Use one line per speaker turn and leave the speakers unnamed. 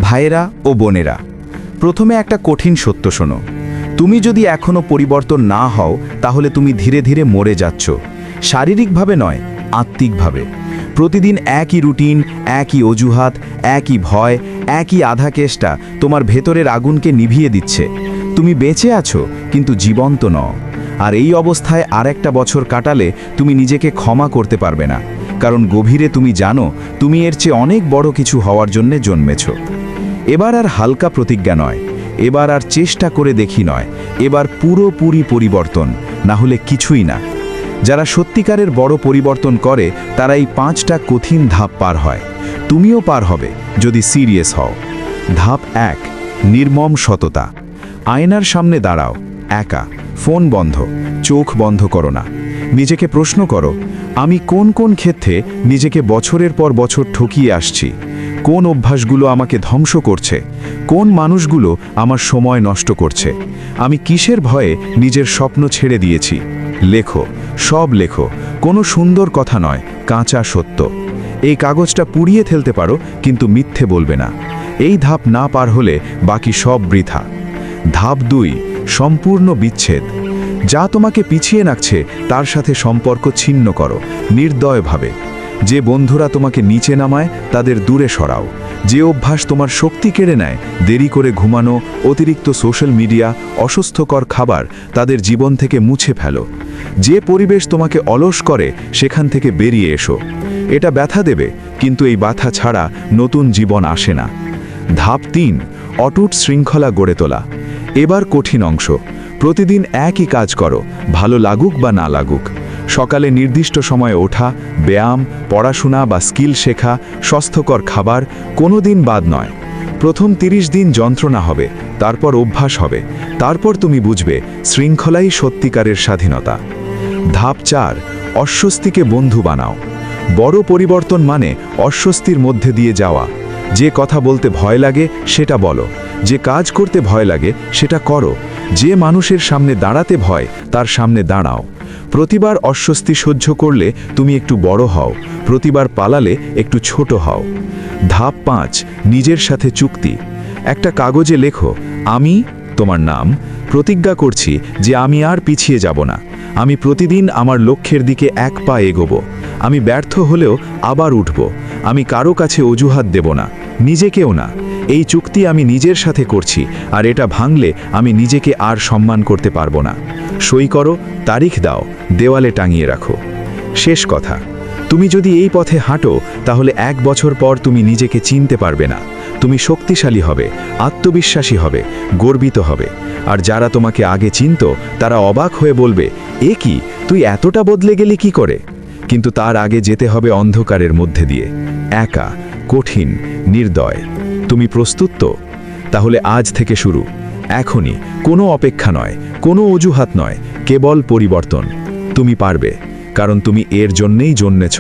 ভাইয়েরা ও বোনেরা, প্রথমে একটা কঠিন সত্য শোনো। তুমি যদি এখনো পরিবর্তন না হও তাহলে তুমি ধীরে ধীরে মরে যাচ্ছ, শারীরিকভাবে নয়, আত্মিকভাবে। প্রতিদিন একই রুটিন, একই অজুহাত, একই ভয়, একই আধা কেষ্টা তোমার ভেতরের আগুনকে নিভিয়ে দিচ্ছে। তুমি বেঁচে আছো কিন্তু জীবন্ত নও। আর এই অবস্থায় আরেকটা বছর কাটালে তুমি নিজেকে ক্ষমা করতে পারবে না, কারণ গভীরে তুমি জানো তুমি এর চেয়ে অনেক বড় কিছু হওয়ার জন্যে জন্মেছ। এবার আর হালকা প্রতিজ্ঞা নয়, এবার আর চেষ্টা করে দেখি নয়, এবার পুরোপুরি পরিবর্তন, না হলে কিছুই না। যারা সত্যিকারের বড় পরিবর্তন করে তারা এই 5টা কঠিন ধাপ পার হয়। তুমিও পার হবে যদি সিরিয়াস হও। ধাপ 1, নির্মম সততা। আয়নার সামনে দাঁড়াও, একা, ফোন বন্ধ, চোখ বন্ধ করো না। নিজেকে প্রশ্ন করো, আমি কোন কোন ক্ষেত্রে নিজেকে বছরের পর বছর ঠকিয়ে আসছি? কোন অভ্যাসগুলো আমাকে ধ্বংস করছে? কোন মানুষগুলো আমার সময় নষ্ট করছে? আমি কিসের ভয়ে নিজের স্বপ্ন ছেড়ে দিয়েছি? লেখো, সব লেখো, কোনো সুন্দর কথা নয়, কাঁচা সত্য। এই কাগজটা পুড়িয়ে ফেলতে পারো কিন্তু মিথ্যে বলবে না। এই ধাপ না পার হলে বাকি সব বৃথা। ধাপ 2, সম্পূর্ণ বিচ্ছেদ। যা তোমাকে পিছিয়ে রাখছে তার সাথে সম্পর্ক ছিন্ন করো, নির্দয়ভাবে। যে বন্ধুরা তোমাকে নিচে নামায় তাদের দূরে সরাও। যে অভ্যাস তোমার শক্তি কেড়ে নেয়, দেরি করে ঘুমানো, অতিরিক্ত সোশ্যাল মিডিয়া, অস্বাস্থ্যকর খাবার, তাদের জীবন থেকে মুছে ফেলো। যে পরিবেশ তোমাকে অলস করে সেখান থেকে বেরিয়ে এসো। এটা ব্যথা দেবে, কিন্তু এই ব্যথা ছাড়া নতুন জীবন আসে না। ধাপ 3, অটুট শৃঙ্খলা গড়ে তোলা। এবার কঠিন অংশ। প্রতিদিন একই কাজ করো, ভালো লাগুক বা না লাগুক। সকালে নির্দিষ্ট সময়ে ওঠা, ব্যায়াম, পড়াশোনা বা স্কিল শেখা, স্বাস্থ্যকর খাবার, কোনো দিন বাদ নয়। প্রথম 30 দিন যন্ত্রণা হবে, তারপর অভ্যাস হবে, তারপর তুমি বুঝবে শৃঙ্খলাই সত্যিকারের স্বাধীনতা। ধাপ 4, অস্বস্তিকে বন্ধু বানাও। বড় পরিবর্তন মানে অস্বস্তির মধ্যে দিয়ে যাওয়া। যে কথা বলতে ভয় লাগে সেটা বলো, যে কাজ করতে ভয় লাগে সেটা করো, যে মানুষের সামনে দাঁড়াতে ভয় তার সামনে দাঁড়াও। প্রতিবার অস্বস্তি সহ্য করলে তুমি একটু বড় হও, প্রতিবার পালালে একটু ছোট হও। ধাপ 5, নিজের সাথে চুক্তি। একটা কাগজে লেখো, আমি, তোমার নাম, প্রতিজ্ঞা করছি যে আমি আর পিছিয়ে যাব না। আমি প্রতিদিন আমার লক্ষ্যের দিকে এক পা এগোবো। আমি ব্যর্থ হলেও আবার উঠব। আমি কারো কাছে অজুহাত দেব না, নিজেকেও না। এই চুক্তি আমি নিজের সাথে করছি, আর এটা ভাঙলে আমি নিজেকে আর সম্মান করতে পারবো না। সই করো, তারিখ দাও, দেওয়ালে টাঙিয়ে রাখো। শেষ কথা, তুমি যদি এই পথে হাঁটো তাহলে 1 বছর পর তুমি নিজেকে চিনতে পারবে না। তুমি শক্তিশালী হবে, আত্মবিশ্বাসী হবে, গর্বিত হবে। আর যারা তোমাকে আগে চিনত তারা অবাক হয়ে বলবে, এ কি, তুই এতটা বদলে গেলি কি করে? কিন্তু তার আগে যেতে হবে অন্ধকারের মধ্যে দিয়ে, একা, কঠিন, নির্দয়। তুমি প্রস্তুত তো? তাহলে আজ থেকে শুরু, এখনই। কোনো অপেক্ষা নয়, কোনো অজুহাত নয়, কেবল পরিবর্তন। তুমি পারবে, কারণ তুমি এর জন্যেই জন্মেছ।